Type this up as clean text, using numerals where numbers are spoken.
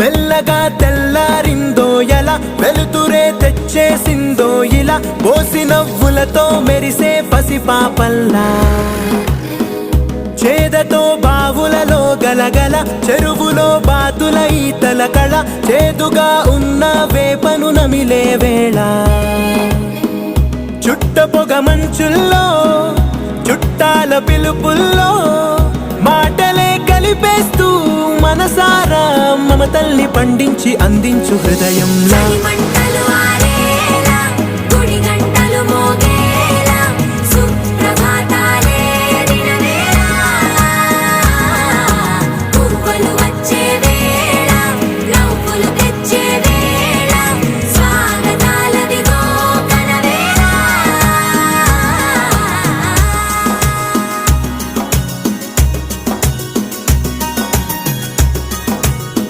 మెల్లగా తెల్లారిందో ఎలా, వెలుతురే తెచ్చేసిందో ఇలా, పోసి నవ్వులతో మెరిసే పసిపాపల్లా. చేదతో బావులలో గలగల, చెరువులో బాతుల ఈతల కళ, చేదుగా ఉన్న వేపను నమిలే వేళ. చుట్ట పొగ మంచుల్లో, చుట్టాల పిలుపుల్లో, మాటలే కలిపేస్తూ మనసారా మమతల్ని పండించి అందించు హృదయంలా.